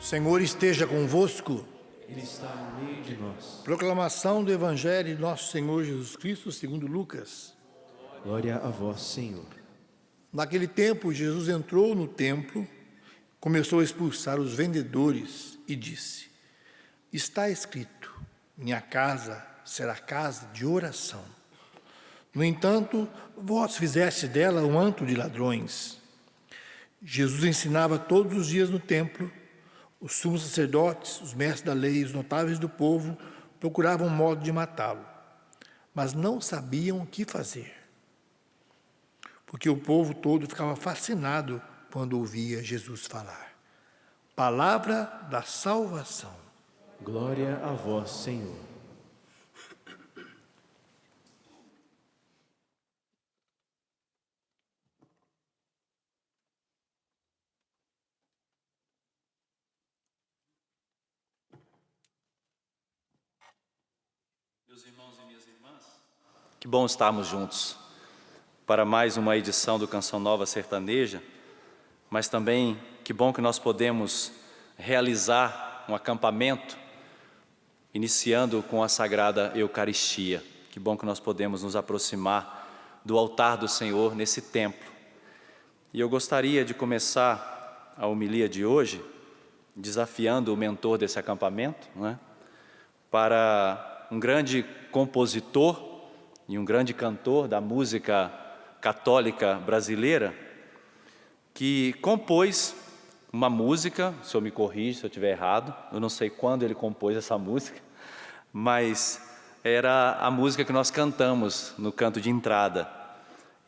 O Senhor esteja convosco. Ele está no meio de nós. Proclamação do Evangelho de Nosso Senhor Jesus Cristo segundo Lucas. Glória a vós, Senhor. Naquele tempo, Jesus entrou no templo, começou a expulsar os vendedores e disse: Está escrito, minha casa será casa de oração. No entanto, vós fizeste dela um antro de ladrões. Jesus ensinava todos os dias no templo. Os sumos sacerdotes, os mestres da lei e os notáveis do povo procuravam um modo de matá-lo, mas não sabiam o que fazer, porque o povo todo ficava fascinado quando ouvia Jesus falar. Palavra da salvação. Glória a vós, Senhor. Meus irmãos e minhas irmãs, que bom estarmos juntos para mais uma edição do Canção Nova Sertaneja, mas também que bom que nós podemos realizar um acampamento, iniciando com a Sagrada Eucaristia. Que bom que nós podemos nos aproximar do altar do Senhor nesse templo. E eu gostaria de começar a homilia de hoje desafiando o mentor desse acampamento, para um grande compositor e um grande cantor da música católica brasileira, que compôs uma música, o senhor me corrige se eu estiver errado, eu não sei quando ele compôs essa música, mas era a música que nós cantamos no canto de entrada.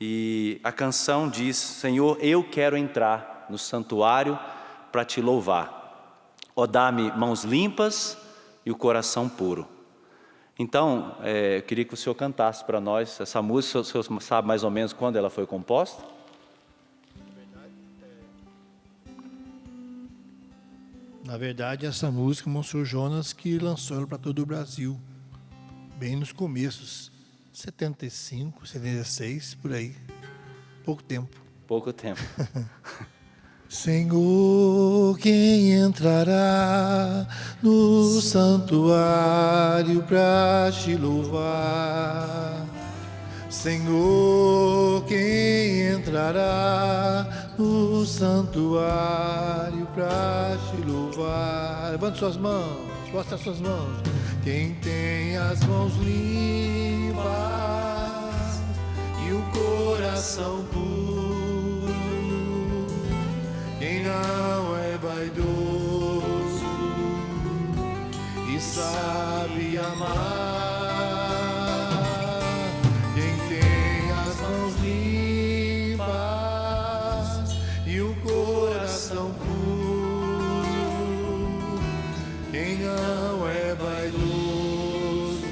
E a canção diz: Senhor, eu quero entrar no santuário para te louvar. Ó, dá-me mãos limpas e o coração puro. Então, eu queria que o senhor cantasse para nós essa música. O senhor sabe mais ou menos quando ela foi composta? Na verdade, essa música, o Monsenhor Jonas que lançou ela para todo o Brasil, bem nos começos, 75, 76, por aí, pouco tempo. Pouco tempo. Senhor, quem entrará no santuário para te louvar? Senhor, quem entrará no santuário para te louvar? Levante suas mãos, mostre as suas mãos. Quem tem as mãos limpas e o coração puro, quem não é vaidoso e sabe amar, quem tem as mãos limpas e o coração puro, quem não é vaidoso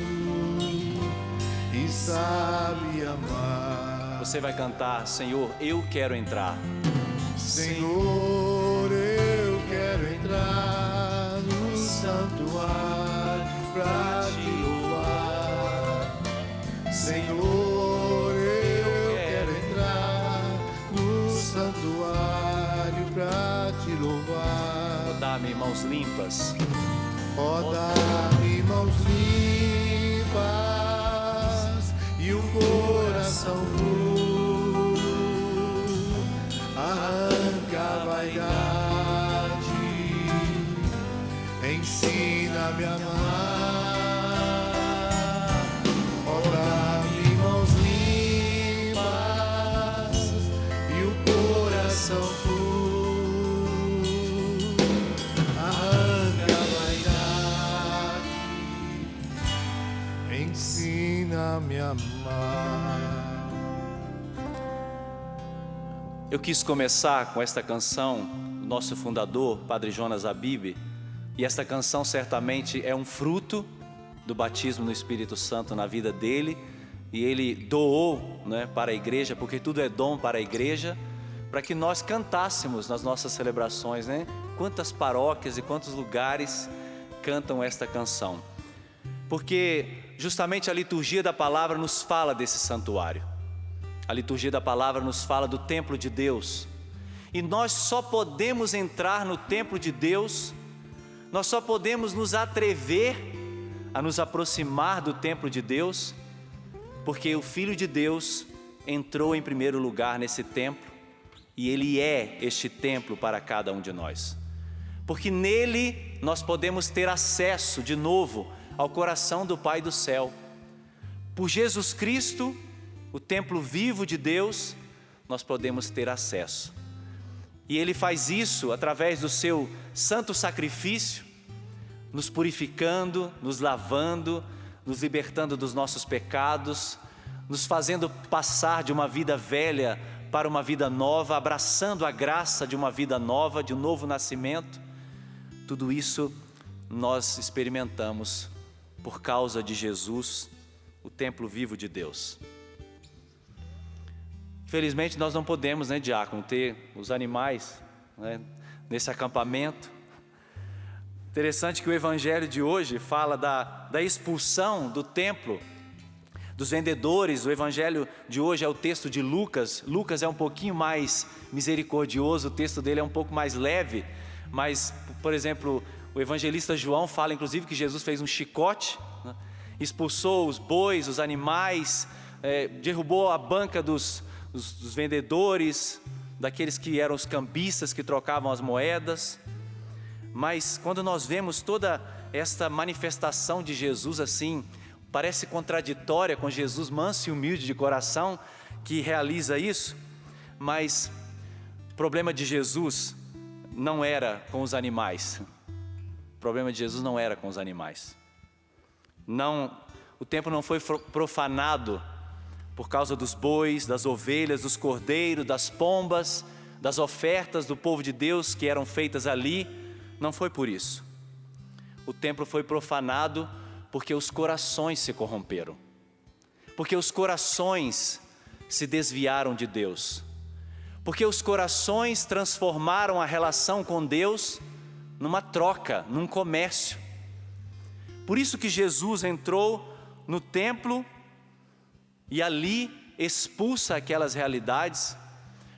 e sabe amar. Você vai cantar: Senhor, eu quero entrar. Senhor, eu quero entrar no santuário para te louvar. Senhor, eu quero entrar no santuário para te louvar. Dá-me mãos limpas. Ó, dá-me mãos limpas e o coração puro. Arranca a vaidade, ensina-me a amar. Ó, dá-me mãos limpas e o coração puro. Arranca a vaidade, ensina-me a amar. Eu quis começar com esta canção do nosso fundador, Padre Jonas Abib, e esta canção certamente é um fruto do batismo no Espírito Santo na vida dele, e ele doou, para a igreja, porque tudo é dom para a igreja, para que nós cantássemos nas nossas celebrações, Quantas paróquias e quantos lugares cantam esta canção, porque justamente a liturgia da palavra nos fala desse santuário. A liturgia da palavra nos fala do templo de Deus. E nós só podemos entrar no templo de Deus Nós só podemos nos atrever a nos aproximar do templo de Deus, porque o Filho de Deus entrou em primeiro lugar nesse templo, e Ele é este templo para cada um de nós. Porque nele nós podemos ter acesso de novo ao coração do Pai do céu. Por Jesus Cristo, o templo vivo de Deus, nós podemos ter acesso. E Ele faz isso através do seu santo sacrifício, nos purificando, nos lavando, nos libertando dos nossos pecados, nos fazendo passar de uma vida velha para uma vida nova, abraçando a graça de uma vida nova, de um novo nascimento. Tudo isso nós experimentamos por causa de Jesus, o templo vivo de Deus. Infelizmente nós não podemos, diácono, ter os animais, nesse acampamento. Interessante que o evangelho de hoje fala da expulsão do templo, dos vendedores. O evangelho de hoje é o texto de Lucas. Lucas é um pouquinho mais misericordioso, o texto dele é um pouco mais leve. Mas, por exemplo, o evangelista João fala inclusive que Jesus fez um chicote, expulsou os bois, os animais, derrubou a banca dos vendedores, daqueles que eram os cambistas que trocavam as moedas. Mas quando nós vemos toda esta manifestação de Jesus assim, parece contraditória com Jesus manso e humilde de coração que realiza isso. Mas o problema de Jesus não era com os animais. O problema de Jesus não era com os animais. Não, o templo não foi profanado por causa dos bois, das ovelhas, dos cordeiros, das pombas, das ofertas do povo de Deus que eram feitas ali. Não foi por isso. O templo foi profanado porque os corações se corromperam, porque os corações se desviaram de Deus, porque os corações transformaram a relação com Deus numa troca, num comércio. Por isso que Jesus entrou no templo e ali expulsa aquelas realidades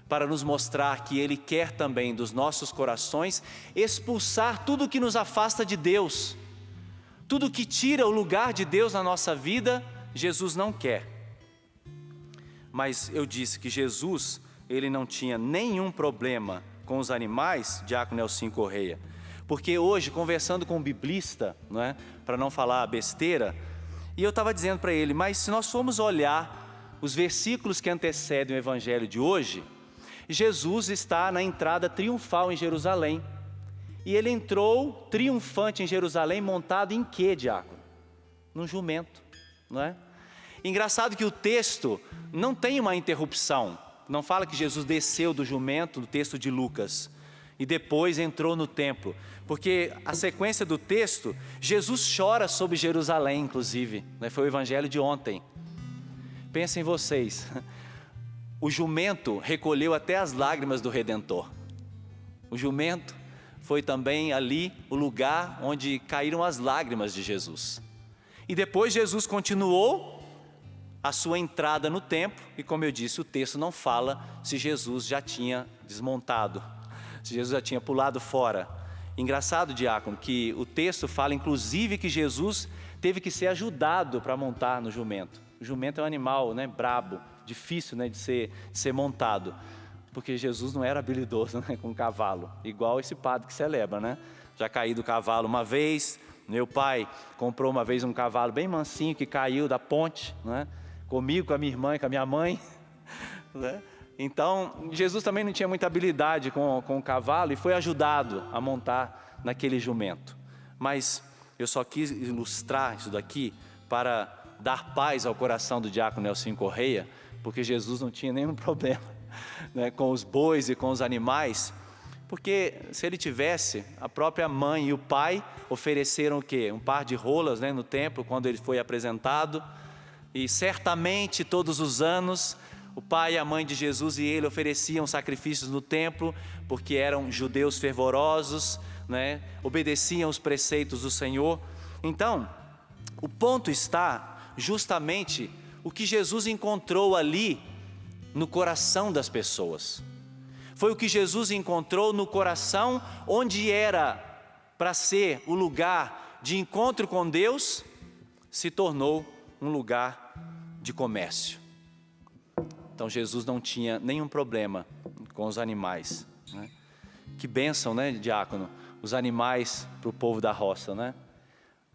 para nos mostrar que Ele quer também dos nossos corações expulsar tudo que nos afasta de Deus, tudo que tira o lugar de Deus na nossa vida. Jesus não quer. Mas eu disse que Jesus, Ele não tinha nenhum problema com os animais, diácono Nelson Correia, porque hoje, conversando com um biblista, para não falar besteira, e eu estava dizendo para ele, mas se nós formos olhar os versículos que antecedem o evangelho de hoje, Jesus está na entrada triunfal em Jerusalém, e Ele entrou triunfante em Jerusalém montado em quê, diácono? Num jumento, não é? Engraçado que o texto não tem uma interrupção, não fala que Jesus desceu do jumento, do texto de Lucas, e depois entrou no templo, porque a sequência do texto, Jesus chora sobre Jerusalém, inclusive, foi o evangelho de ontem. Pensem vocês, o jumento recolheu até as lágrimas do Redentor. O jumento foi também ali o lugar onde caíram as lágrimas de Jesus. E depois Jesus continuou a sua entrada no templo, e como eu disse, o texto não fala se Jesus já tinha desmontado, se Jesus já tinha pulado fora. Engraçado, diácono, que o texto fala inclusive que Jesus teve que ser ajudado para montar no jumento. O jumento é um animal, brabo, difícil, de ser montado, porque Jesus não era habilidoso, com o cavalo, igual esse padre que celebra, Já caí do cavalo uma vez, meu pai comprou uma vez um cavalo bem mansinho que caiu da ponte, comigo, com a minha irmã e com a minha mãe, Então, Jesus também não tinha muita habilidade com o cavalo e foi ajudado a montar naquele jumento. Mas eu só quis ilustrar isso daqui para dar paz ao coração do diácono Nelson Correia, porque Jesus não tinha nenhum problema com os bois e com os animais, porque se ele tivesse, a própria mãe e o pai ofereceram o quê? Um par de rolas no templo quando ele foi apresentado, e certamente todos os anos o pai e a mãe de Jesus e ele ofereciam sacrifícios no templo, porque eram judeus fervorosos, obedeciam os preceitos do Senhor. Então, o ponto está justamente o que Jesus encontrou ali no coração das pessoas. Foi o que Jesus encontrou no coração onde era para ser o lugar de encontro com Deus, se tornou um lugar de comércio. Então Jesus não tinha nenhum problema com os animais, né? Que bênção, né, diácono? Os animais para o povo da roça, né?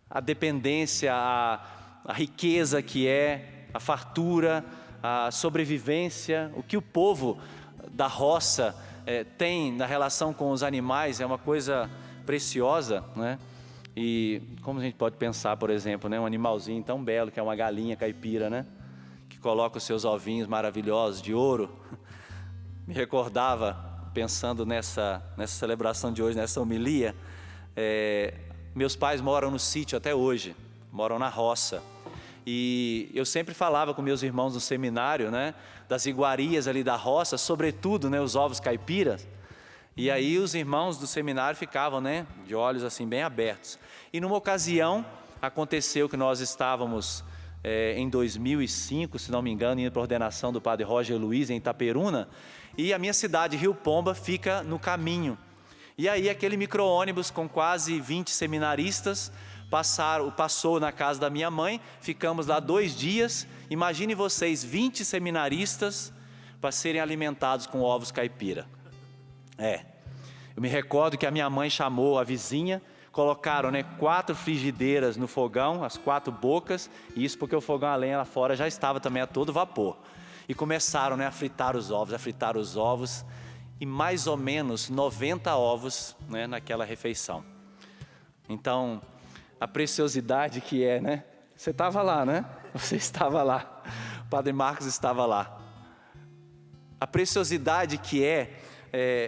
A dependência, a riqueza que é, a fartura, a sobrevivência, o que o povo da roça tem na relação com os animais é uma coisa preciosa, né? E como a gente pode pensar, por exemplo, né, um animalzinho tão belo que é uma galinha caipira, né? Que coloca os seus ovinhos maravilhosos de ouro. Me recordava, pensando nessa celebração de hoje, nessa homilia, meus pais moram no sítio até hoje, moram na roça. E eu sempre falava com meus irmãos no seminário, né, das iguarias ali da roça, sobretudo, né, os ovos caipiras. E aí os irmãos do seminário ficavam, né, de olhos assim bem abertos. E numa ocasião aconteceu que nós estávamos em 2005, se não me engano, indo para a ordenação do padre Roger Luiz em Itaperuna, e a minha cidade, Rio Pomba, fica no caminho. E aí aquele micro-ônibus com quase 20 seminaristas passou na casa da minha mãe, ficamos lá 2 dias. Imagine vocês, 20 seminaristas para serem alimentados com ovos caipira. Eu me recordo que a minha mãe chamou a vizinha, colocaram, né, 4 frigideiras no fogão, as 4 bocas, e isso porque o fogão a lenha lá fora já estava também a todo vapor. E começaram, né, a fritar os ovos, e mais ou menos 90 ovos, né, naquela refeição. Então, a preciosidade que é, né? Você estava lá, né? Você estava lá. O Padre Marcos estava lá. A preciosidade que é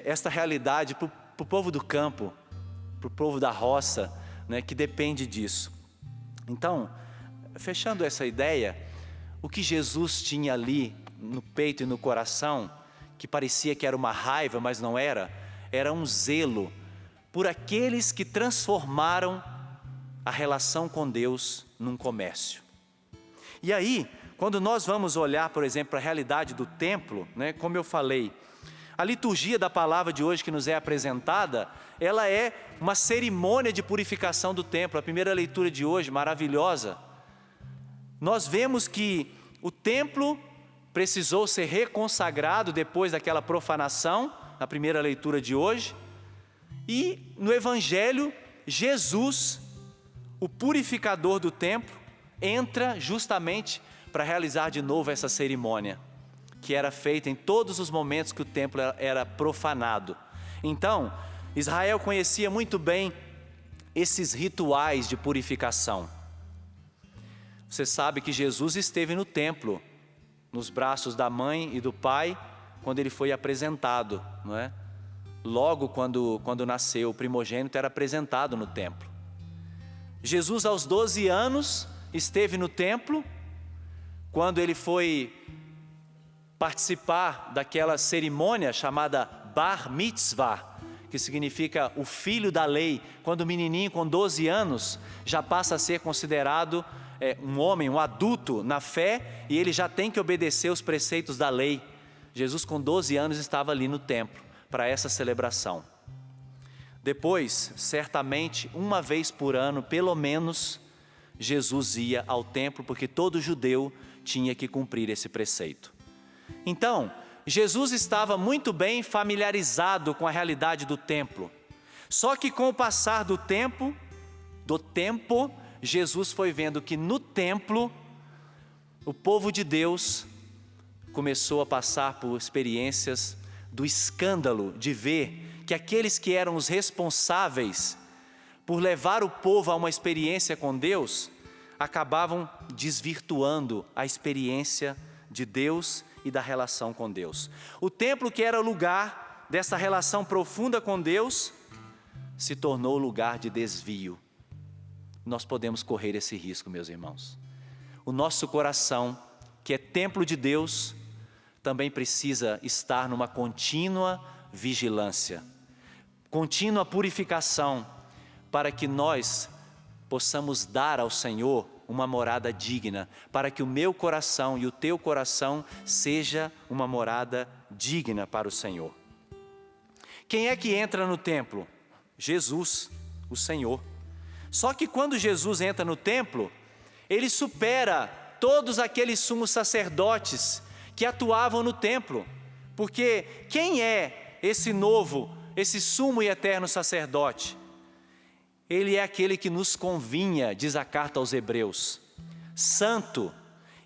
esta realidade para o povo do campo, para o povo da roça, né, que depende disso. Então, fechando essa ideia, o que Jesus tinha ali no peito e no coração, que parecia que era uma raiva, mas não era, era um zelo por aqueles que transformaram a relação com Deus num comércio. E aí, quando nós vamos olhar, por exemplo, para a realidade do templo, né, como eu falei, a liturgia da palavra de hoje que nos é apresentada, ela é uma cerimônia de purificação do templo. A primeira leitura de hoje, maravilhosa. Nós vemos que o templo precisou ser reconsagrado depois daquela profanação, na primeira leitura de hoje. E no Evangelho, Jesus, o purificador do templo, entra justamente para realizar de novo essa cerimônia, que era feita em todos os momentos que o templo era profanado. Então, Israel conhecia muito bem esses rituais de purificação. Você sabe que Jesus esteve no templo, nos braços da mãe e do pai, quando ele foi apresentado, não é? Logo quando nasceu, o primogênito era apresentado no templo. Jesus, aos 12 anos, esteve no templo, quando ele foi participar daquela cerimônia chamada Bar Mitzvah, que significa o filho da lei, quando o menininho com 12 anos já passa a ser considerado um homem, um adulto na fé, e ele já tem que obedecer os preceitos da lei. Jesus com 12 anos estava ali no templo para essa celebração. Depois, certamente, uma vez por ano, pelo menos, Jesus ia ao templo, porque todo judeu tinha que cumprir esse preceito. Então, Jesus estava muito bem familiarizado com a realidade do templo. Só que com o passar do tempo, Jesus foi vendo que no templo, o povo de Deus começou a passar por experiências do escândalo de ver que aqueles que eram os responsáveis por levar o povo a uma experiência com Deus, acabavam desvirtuando a experiência de Deus e da relação com Deus. O templo, que era o lugar dessa relação profunda com Deus, se tornou lugar de desvio. Nós podemos correr esse risco, meus irmãos. O nosso coração, que é templo de Deus, também precisa estar numa contínua vigilância, contínua purificação, para que nós possamos dar ao Senhor uma morada digna, para que o meu coração e o teu coração seja uma morada digna para o Senhor. Quem é que entra no templo? Jesus, o Senhor. Só que quando Jesus entra no templo, ele supera todos aqueles sumos sacerdotes que atuavam no templo. Porque quem é esse novo, esse sumo e eterno sacerdote? Ele é aquele que nos convinha, diz a carta aos Hebreus, santo,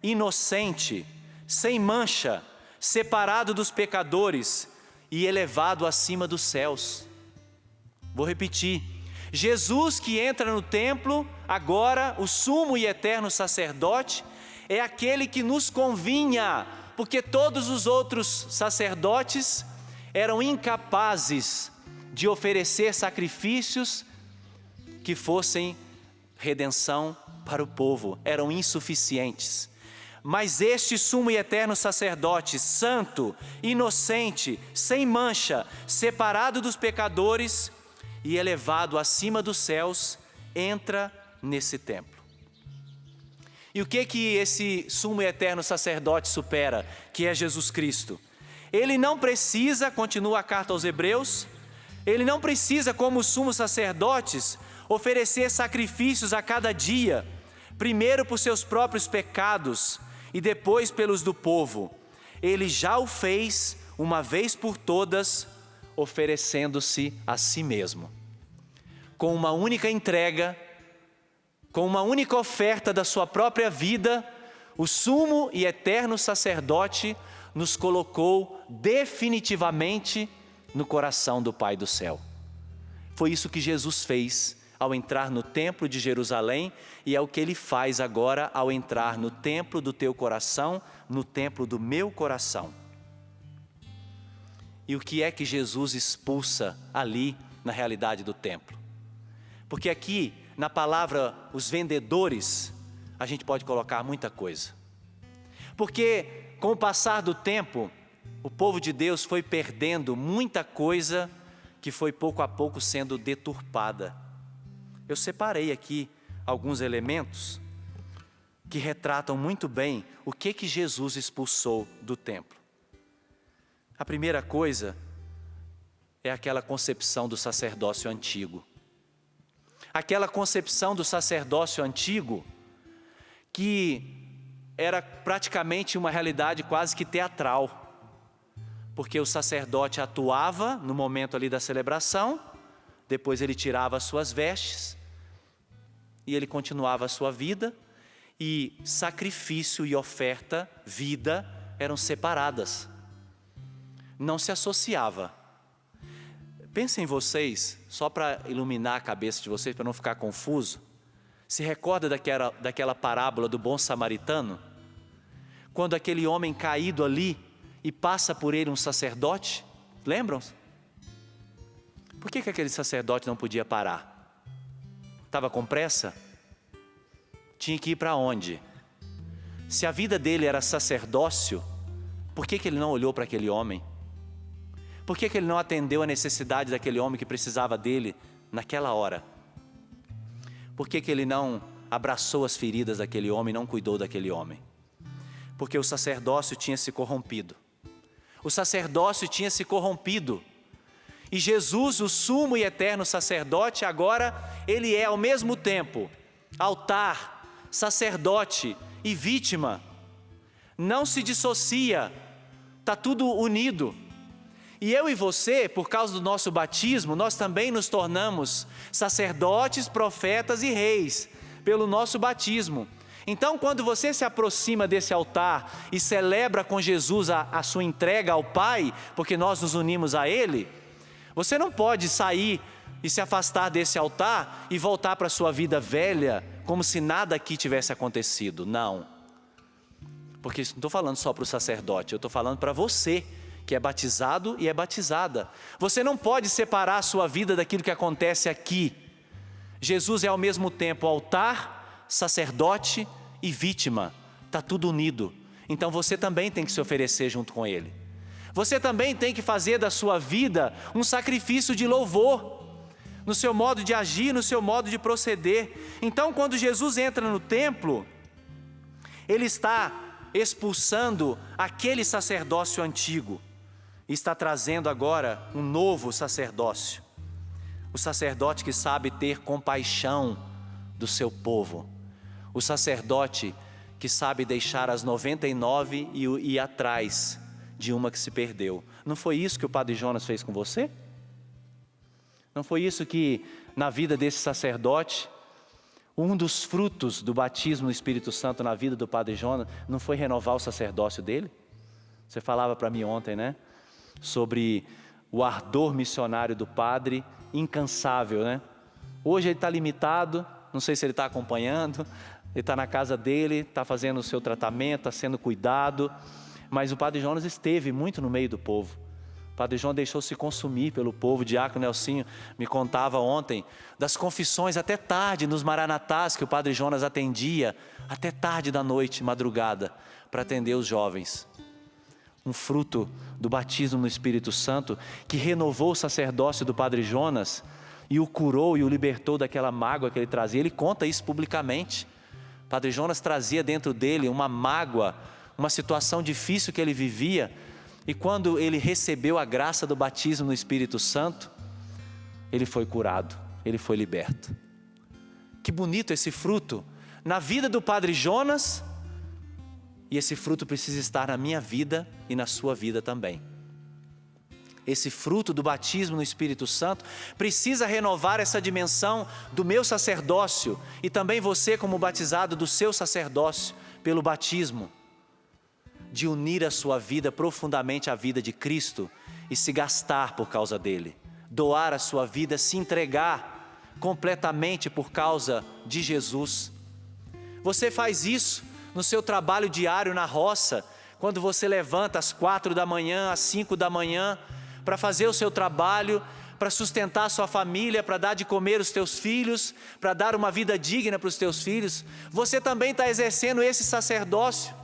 inocente, sem mancha, separado dos pecadores e elevado acima dos céus. Vou repetir, Jesus que entra no templo, agora o sumo e eterno sacerdote, é aquele que nos convinha, porque todos os outros sacerdotes eram incapazes de oferecer sacrifícios que fossem redenção para o povo, eram insuficientes. Mas este sumo e eterno sacerdote, santo, inocente, sem mancha, separado dos pecadores e elevado acima dos céus, entra nesse templo. E o que esse sumo e eterno sacerdote supera, que é Jesus Cristo? Ele não precisa, continua a carta aos Hebreus, ele não precisa, como os sumos sacerdotes, oferecer sacrifícios a cada dia, primeiro por seus próprios pecados e depois pelos do povo. Ele já o fez uma vez por todas, oferecendo-se a si mesmo. Com uma única entrega, com uma única oferta da sua própria vida, o sumo e eterno sacerdote nos colocou definitivamente no coração do Pai do céu. Foi isso que Jesus fez ao entrar no templo de Jerusalém, e é o que Ele faz agora ao entrar no templo do teu coração, no templo do meu coração. E o que é que Jesus expulsa ali na realidade do templo? Porque aqui, na palavra os vendedores, a gente pode colocar muita coisa. Porque com o passar do tempo, o povo de Deus foi perdendo muita coisa que foi pouco a pouco sendo deturpada. Eu separei aqui alguns elementos que retratam muito bem o que Jesus expulsou do templo. A primeira coisa é aquela concepção do sacerdócio antigo. Aquela concepção do sacerdócio antigo que era praticamente uma realidade quase que teatral. Porque o sacerdote atuava no momento ali da celebração, depois ele tirava as suas vestes e ele continuava a sua vida, e sacrifício e oferta, vida, eram separadas. Não se associava. Pensem vocês, só para iluminar a cabeça de vocês, para não ficar confuso. Se recorda daquela parábola do bom samaritano? Quando aquele homem caído ali e passa por ele um sacerdote, lembram-se? Por que aquele sacerdote não podia parar? Estava com pressa? Tinha que ir para onde? Se a vida dele era sacerdócio, por que ele não olhou para aquele homem? Por que ele não atendeu a necessidade daquele homem que precisava dele naquela hora? Por que ele não abraçou as feridas daquele homem e não cuidou daquele homem? Porque o sacerdócio tinha se corrompido. O sacerdócio tinha se corrompido. E Jesus, o sumo e eterno sacerdote, agora ele é ao mesmo tempo altar, sacerdote e vítima. Não se dissocia, está tudo unido. E eu e você, por causa do nosso batismo, nós também nos tornamos sacerdotes, profetas e reis, pelo nosso batismo. Então, quando você se aproxima desse altar e celebra com Jesus a sua entrega ao Pai, porque nós nos unimos a Ele, você não pode sair e se afastar desse altar e voltar para a sua vida velha, como se nada aqui tivesse acontecido. Não. Porque isso não estou falando só para o sacerdote, eu estou falando para você, que é batizado e é batizada. Você não pode separar a sua vida daquilo que acontece aqui. Jesus é ao mesmo tempo altar, sacerdote e vítima. Está tudo unido. Então você também tem que se oferecer junto com Ele. Você também tem que fazer da sua vida um sacrifício de louvor, no seu modo de agir, no seu modo de proceder. Então, quando Jesus entra no templo, Ele está expulsando aquele sacerdócio antigo, e está trazendo agora um novo sacerdócio. o sacerdote que sabe ter compaixão do seu povo, o sacerdote que sabe deixar as 99 e ir atrás de uma que se perdeu. Não foi isso que o Padre Jonas fez com você? Não foi isso que, na vida desse sacerdote, um dos frutos do batismo no Espírito Santo na vida do Padre Jonas, não foi renovar o sacerdócio dele? Você falava para mim ontem, né? Sobre o ardor missionário do padre, incansável, né? Hoje ele está limitado, não sei se ele está acompanhando, ele está na casa dele, está fazendo o seu tratamento, está sendo cuidado, mas o Padre Jonas esteve muito no meio do povo. O Padre João deixou-se consumir pelo povo. O diácono Nelsinho me contava ontem das confissões até tarde nos Maranatás que o Padre Jonas atendia, até tarde da noite, madrugada, para atender os jovens. Um fruto do batismo no Espírito Santo que renovou o sacerdócio do Padre Jonas e o curou e o libertou daquela mágoa que ele trazia. Ele conta isso publicamente. O Padre Jonas trazia dentro dele uma mágoa, uma situação difícil que ele vivia, e quando ele recebeu a graça do batismo no Espírito Santo, ele foi curado, ele foi liberto. Que bonito esse fruto na vida do Padre Jonas, e esse fruto precisa estar na minha vida e na sua vida também. Esse fruto do batismo no Espírito Santo precisa renovar essa dimensão do meu sacerdócio, e também você como batizado do seu sacerdócio pelo batismo, de unir a sua vida profundamente à vida de Cristo e se gastar por causa dele, doar a sua vida, se entregar completamente por causa de Jesus. Você faz isso no seu trabalho diário na roça, quando você levanta às 4 da manhã, às 5 da manhã, para fazer o seu trabalho, para sustentar a sua família, para dar de comer os teus filhos, para dar uma vida digna para os teus filhos. Você também está exercendo esse sacerdócio.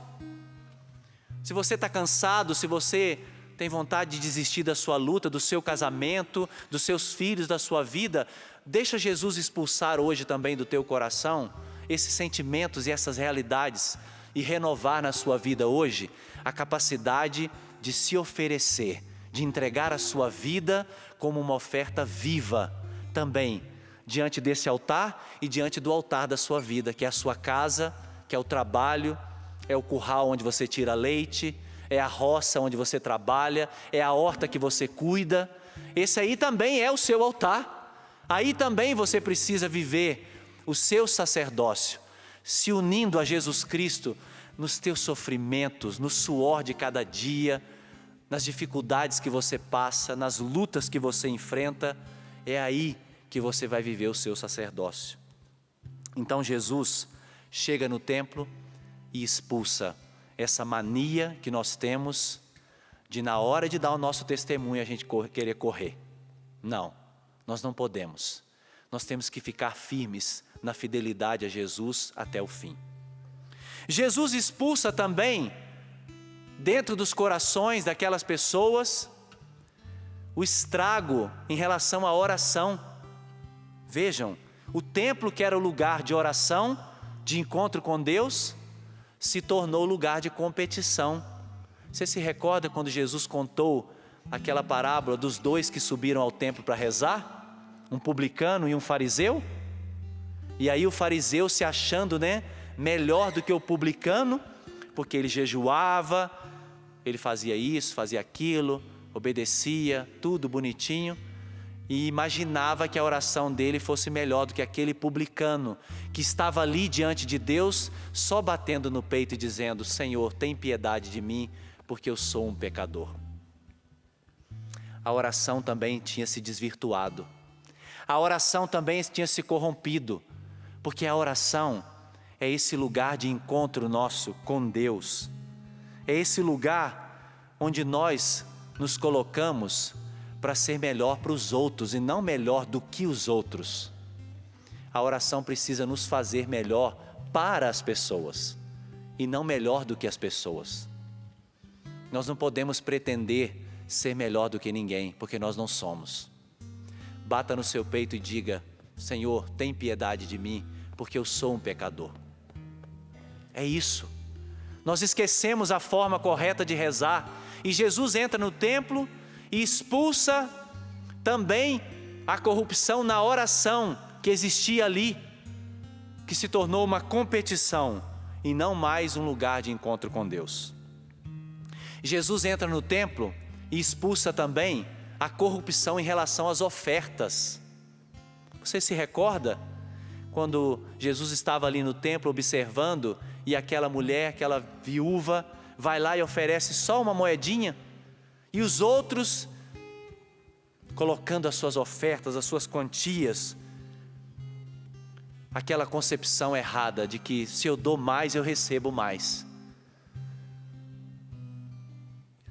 Se você está cansado, se você tem vontade de desistir da sua luta, do seu casamento, dos seus filhos, da sua vida, deixa Jesus expulsar hoje também do teu coração esses sentimentos e essas realidades e renovar na sua vida hoje a capacidade de se oferecer, de entregar a sua vida como uma oferta viva também diante desse altar e diante do altar da sua vida, que é a sua casa, que é o trabalho, é o curral onde você tira leite, é a roça onde você trabalha, é a horta que você cuida. Esse aí também é o seu altar. Aí também você precisa viver o seu sacerdócio, se unindo a Jesus Cristo nos teus sofrimentos, no suor de cada dia, nas dificuldades que você passa, nas lutas que você enfrenta. É aí que você vai viver o seu sacerdócio. Então Jesus chega no templo e expulsa essa mania que nós temos de, na hora de dar o nosso testemunho, a gente querer correr. Não, nós não podemos. Nós temos que ficar firmes na fidelidade a Jesus até o fim. Jesus expulsa também, dentro dos corações daquelas pessoas, o estrago em relação à oração. Vejam, o templo, que era o lugar de oração, de encontro com Deus, se tornou lugar de competição. Você se recorda quando Jesus contou aquela parábola dos dois que subiram ao templo para rezar? Um publicano e um fariseu? E aí o fariseu se achando, melhor do que o publicano, porque ele jejuava, ele fazia isso, fazia aquilo, obedecia, tudo bonitinho, e imaginava que a oração dele fosse melhor do que aquele publicano, que estava ali diante de Deus, só batendo no peito e dizendo: Senhor, tem piedade de mim, porque eu sou um pecador. A oração também tinha se desvirtuado, a oração também tinha se corrompido, porque a oração é esse lugar de encontro nosso com Deus, é esse lugar onde nós nos colocamos para ser melhor para os outros e não melhor do que os outros. A oração precisa nos fazer melhor para as pessoas e não melhor do que as pessoas. Nós não podemos pretender ser melhor do que ninguém, porque nós não somos. Bata no seu peito e diga: Senhor, tem piedade de mim, porque eu sou um pecador. É isso. Nós esquecemos a forma correta de rezar, e Jesus entra no templo e expulsa também a corrupção na oração que existia ali, que se tornou uma competição e não mais um lugar de encontro com Deus. Jesus entra no templo e expulsa também a corrupção em relação às ofertas. Você se recorda quando Jesus estava ali no templo observando e aquela mulher, aquela viúva, vai lá e oferece só uma moedinha e os outros colocando as suas ofertas, as suas quantias? Aquela concepção errada de que se eu dou mais, eu recebo mais.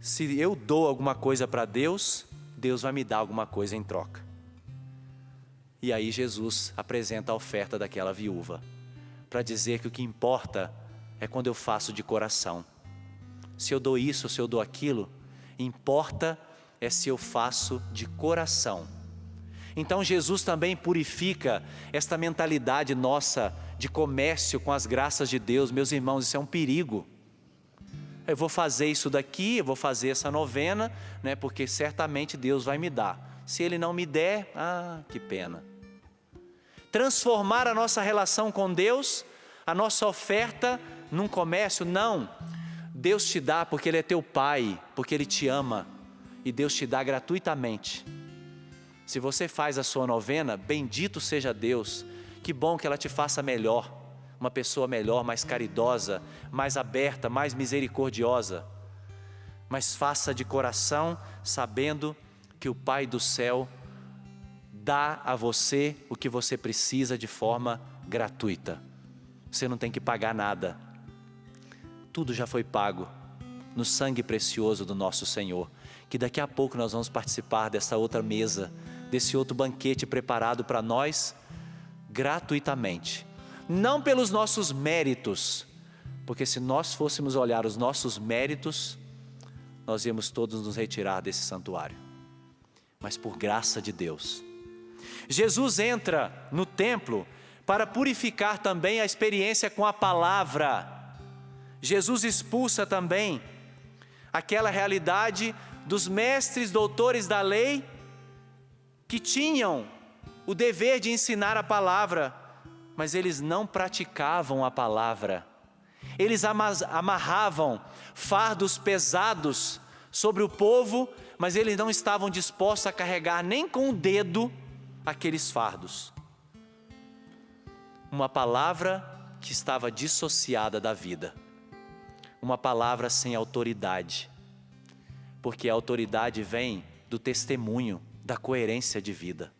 Se eu dou alguma coisa para Deus, Deus vai me dar alguma coisa em troca. E aí Jesus apresenta a oferta daquela viúva, para dizer que o que importa é quando eu faço de coração. Se eu dou isso, se eu dou aquilo, importa é se eu faço de coração. Então Jesus também purifica esta mentalidade nossa de comércio com as graças de Deus. Meus irmãos, isso é um perigo. Eu vou fazer isso daqui, eu vou fazer essa novena, né, porque certamente Deus vai me dar. Se Ele não me der, que pena. Transformar a nossa relação com Deus, a nossa oferta num comércio, não. Deus te dá porque Ele é teu Pai, porque Ele te ama, e Deus te dá gratuitamente. Se você faz a sua novena, bendito seja Deus, que bom que ela te faça melhor, uma pessoa melhor, mais caridosa, mais aberta, mais misericordiosa, mas faça de coração, sabendo que o Pai do céu dá a você o que você precisa de forma gratuita. Você não tem que pagar nada, tudo já foi pago no sangue precioso do nosso Senhor, que daqui a pouco nós vamos participar dessa outra mesa, desse outro banquete preparado para nós gratuitamente, não pelos nossos méritos, porque se nós fôssemos olhar os nossos méritos, nós íamos todos nos retirar desse santuário, mas por graça de Deus. Jesus entra no templo para purificar também a experiência com a palavra. Jesus expulsa também aquela realidade dos mestres doutores da lei que tinham o dever de ensinar a palavra, mas eles não praticavam a palavra. Eles amarravam fardos pesados sobre o povo, mas eles não estavam dispostos a carregar nem com o dedo aqueles fardos. Uma palavra que estava dissociada da vida. Uma palavra sem autoridade. Porque a autoridade vem do testemunho, da coerência de vida.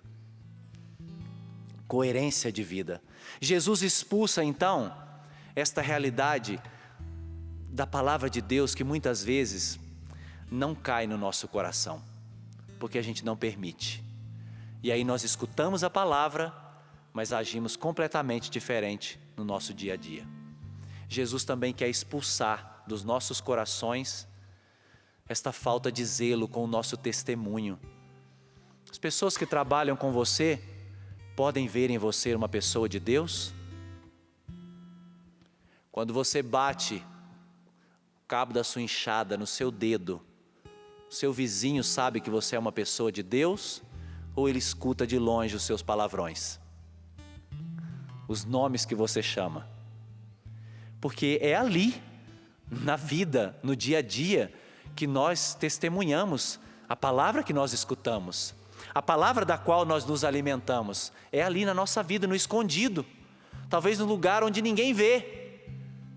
Coerência de vida. Jesus expulsa então esta realidade da palavra de Deus que muitas vezes não cai no nosso coração, porque a gente não permite. E aí nós escutamos a palavra, mas agimos completamente diferente no nosso dia a dia. Jesus também quer expulsar dos nossos corações esta falta de zelo com o nosso testemunho. As pessoas que trabalham com você podem ver em você uma pessoa de Deus? Quando você bate o cabo da sua enxada no seu dedo, o seu vizinho sabe que você é uma pessoa de Deus? Ou ele escuta de longe os seus palavrões? Os nomes que você chama? Porque é ali, na vida, no dia a dia, que nós testemunhamos a palavra que nós escutamos, a palavra da qual nós nos alimentamos. É ali na nossa vida, no escondido, talvez no lugar onde ninguém vê,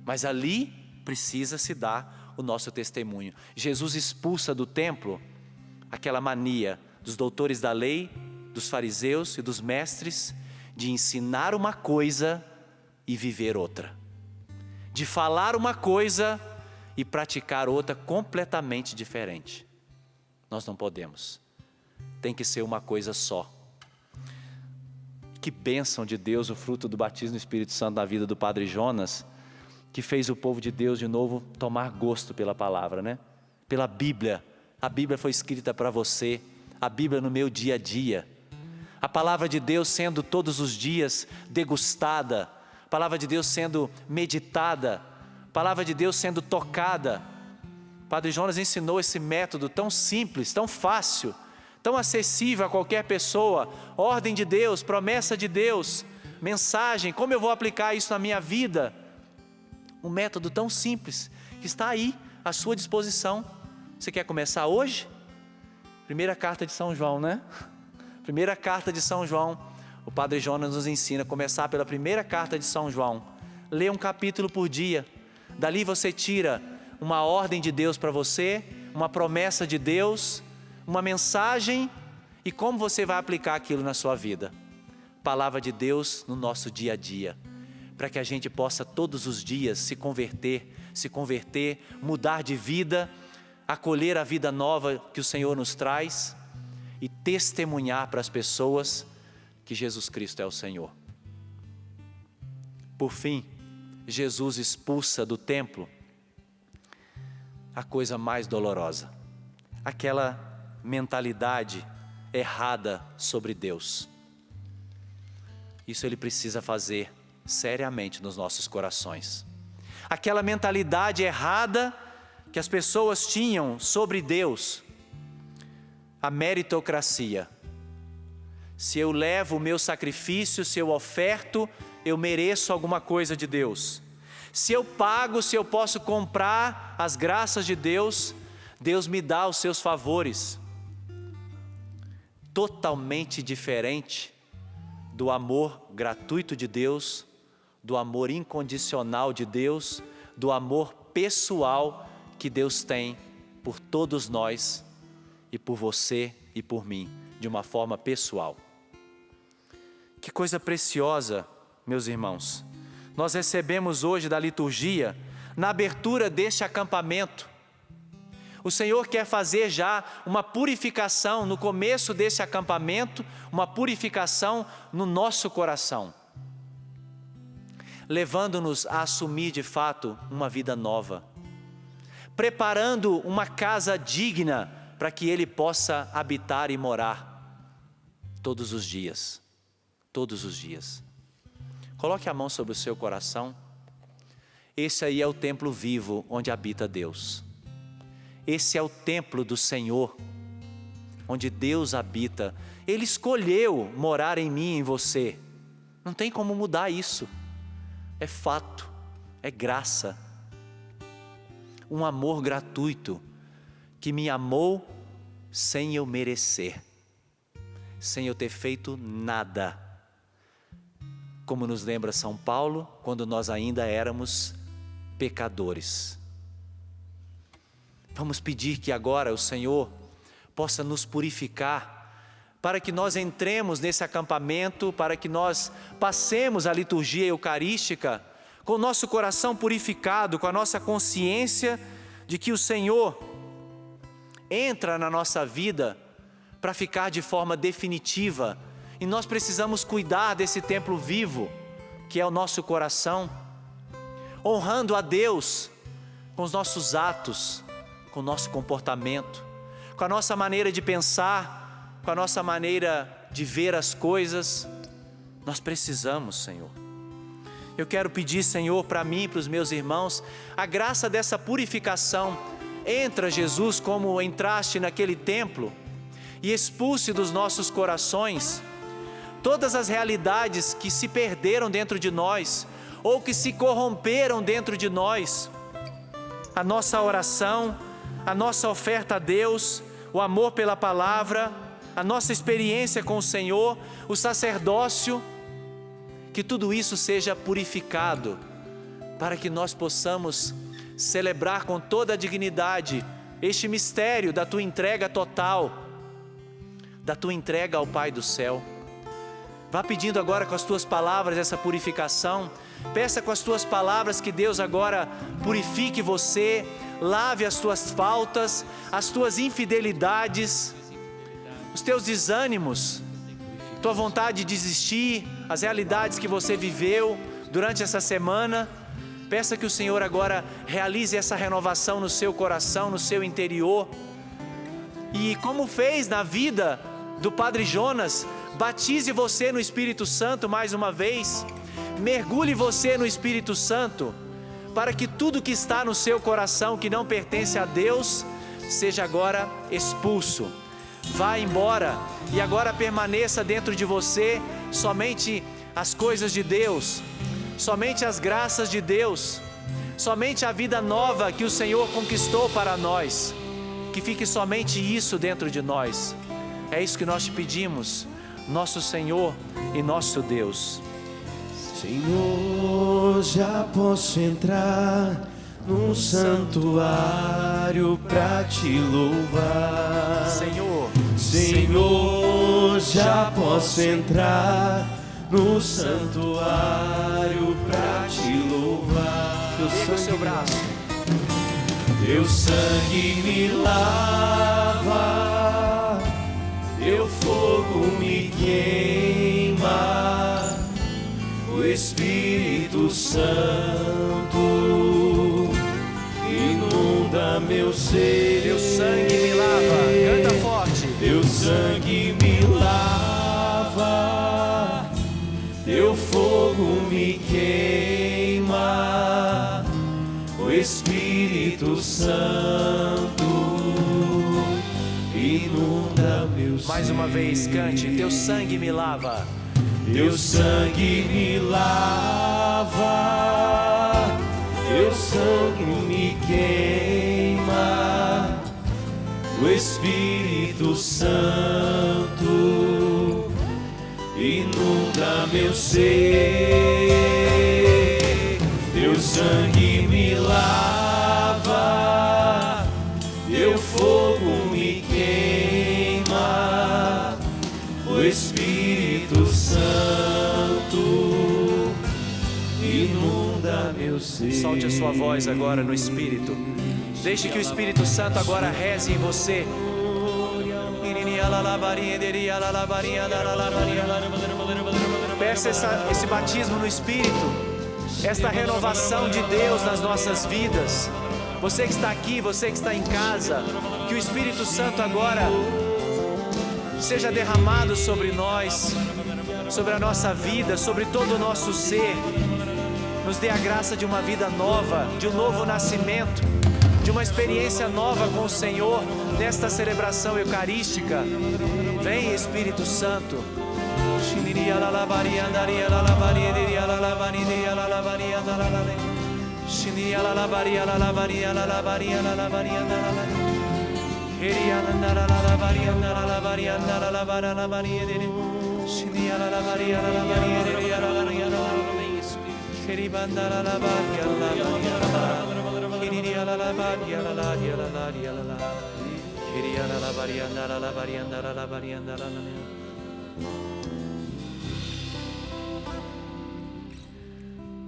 mas ali precisa se dar o nosso testemunho. Jesus expulsa do templo aquela mania dos doutores da lei, dos fariseus e dos mestres, de ensinar uma coisa e viver outra, de falar uma coisa e praticar outra completamente diferente. Nós não podemos, tem que ser uma coisa só. Que bênção de Deus o fruto do batismo do Espírito Santo na vida do Padre Jonas, que fez o povo de Deus de novo tomar gosto pela palavra, né? Pela Bíblia. A Bíblia foi escrita para você, a Bíblia no meu dia a dia, a palavra de Deus sendo todos os dias degustada, a palavra de Deus sendo meditada, a palavra de Deus sendo tocada. Padre Jonas ensinou esse método tão simples, tão fácil, tão acessível a qualquer pessoa, ordem de Deus, promessa de Deus, mensagem, como eu vou aplicar isso na minha vida? Um método tão simples, que está aí, à sua disposição. Você quer começar hoje? Primeira carta de São João, né? Primeira carta de São João, o Padre Jonas nos ensina a começar pela primeira carta de São João. Lê um capítulo por dia, dali você tira uma ordem de Deus para você, uma promessa de Deus, uma mensagem e como você vai aplicar aquilo na sua vida. Palavra de Deus no nosso dia a dia, para que a gente possa todos os dias se converter, mudar de vida, acolher a vida nova que o Senhor nos traz e testemunhar para as pessoas que Jesus Cristo é o Senhor. Por fim, Jesus expulsa do templo a coisa mais dolorosa, aquela mentalidade errada sobre Deus. Isso Ele precisa fazer seriamente nos nossos corações. Aquela mentalidade errada que as pessoas tinham sobre Deus, a meritocracia. Se eu levo o meu sacrifício, se eu oferto, eu mereço alguma coisa de Deus. Se eu pago, se eu posso comprar as graças de Deus, Deus me dá os seus favores. Totalmente diferente do amor gratuito de Deus, do amor incondicional de Deus, do amor pessoal que Deus tem por todos nós e por você e por mim, de uma forma pessoal. Que coisa preciosa, meus irmãos. Nós recebemos hoje da liturgia, na abertura deste acampamento. O Senhor quer fazer já uma purificação no começo desse acampamento, uma purificação no nosso coração, levando-nos a assumir de fato uma vida nova, preparando uma casa digna para que Ele possa habitar e morar todos os dias, todos os dias. Coloque a mão sobre o seu coração. Esse aí é o templo vivo onde habita Deus. Esse é o templo do Senhor, onde Deus habita. Ele escolheu morar em mim e em você. Não tem como mudar isso. É fato, é graça. Um amor gratuito que me amou sem eu merecer, sem eu ter feito nada. Como nos lembra São Paulo, quando nós ainda éramos pecadores. Vamos pedir que agora o Senhor possa nos purificar, para que nós entremos nesse acampamento, para que nós passemos a liturgia eucarística com o nosso coração purificado, com a nossa consciência de que o Senhor entra na nossa vida para ficar de forma definitiva. E nós precisamos cuidar desse templo vivo, que é o nosso coração, honrando a Deus com os nossos atos, com o nosso comportamento, com a nossa maneira de pensar, com a nossa maneira de ver as coisas. Nós precisamos, Senhor. Eu quero pedir, Senhor, para mim e para os meus irmãos, a graça dessa purificação. Entra, Jesus, como entraste naquele templo, e expulse dos nossos corações todas as realidades que se perderam dentro de nós, ou que se corromperam dentro de nós. A nossa oração, a nossa oferta a Deus, o amor pela palavra, a nossa experiência com o Senhor, o sacerdócio, que tudo isso seja purificado, para que nós possamos celebrar com toda a dignidade este mistério da Tua entrega total, da Tua entrega ao Pai do céu. Vá pedindo agora com as Tuas palavras essa purificação. Peça com as Tuas palavras que Deus agora purifique você, lave as Tuas faltas, as Tuas infidelidades, os Teus desânimos, Tua vontade de desistir, as realidades que você viveu durante essa semana. Peça que o Senhor agora realize essa renovação no seu coração, no seu interior. E como fez na vida do Padre Jonas, batize você no Espírito Santo mais uma vez. Mergulhe você no Espírito Santo, para que tudo que está no seu coração que não pertence a Deus, seja agora expulso. vá embora e agora permaneça dentro de você somente as coisas de Deus, somente as graças de Deus, somente a vida nova que o Senhor conquistou para nós. Que fique somente isso dentro de nós. É isso que nós te pedimos, nosso Senhor e nosso Deus. Senhor, já posso entrar no santuário pra te louvar. Senhor, já posso entrar no santuário pra te louvar. Pega o seu braço. Teu sangue me lava, teu fogo me queima, o Espírito Santo inunda meu ser. Teu sangue me lava, canta forte. Teu sangue me lava, teu fogo me queima, o Espírito Santo inunda meu ser. Mais uma vez, cante. Teu sangue me lava. Teu sangue me lava, teu sangue me queima, o Espírito Santo inunda meu ser. Teu sangue me lava, teu fogo me queima, o Espírito Santo inunda meu ser. Solte a sua voz agora no Espírito. Deixe que o Espírito Santo agora reze em você. Peça esse batismo no Espírito, esta renovação de Deus nas nossas vidas. Você que está aqui, você que está em casa, que o Espírito Santo agora seja derramado sobre nós, sobre a nossa vida, sobre todo o nosso ser. Nos dê a graça de uma vida nova, de um novo nascimento, de uma experiência nova com o Senhor nesta celebração eucarística. Vem, Espírito Santo.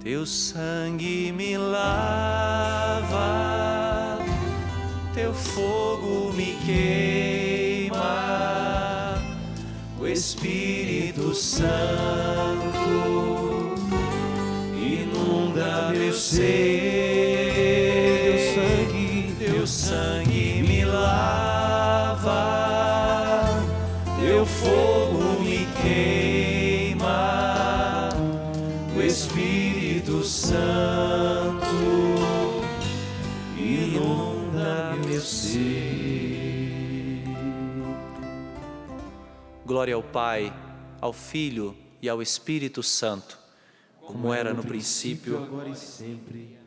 Teu sangue me lava, teu fogo me queima, o Espírito Santo inunda meu ser. Teu sangue me lava, teu fogo me queima, o Espírito Santo inunda meu ser. Glória ao Pai, ao Filho e ao Espírito Santo, como era no princípio, agora e sempre.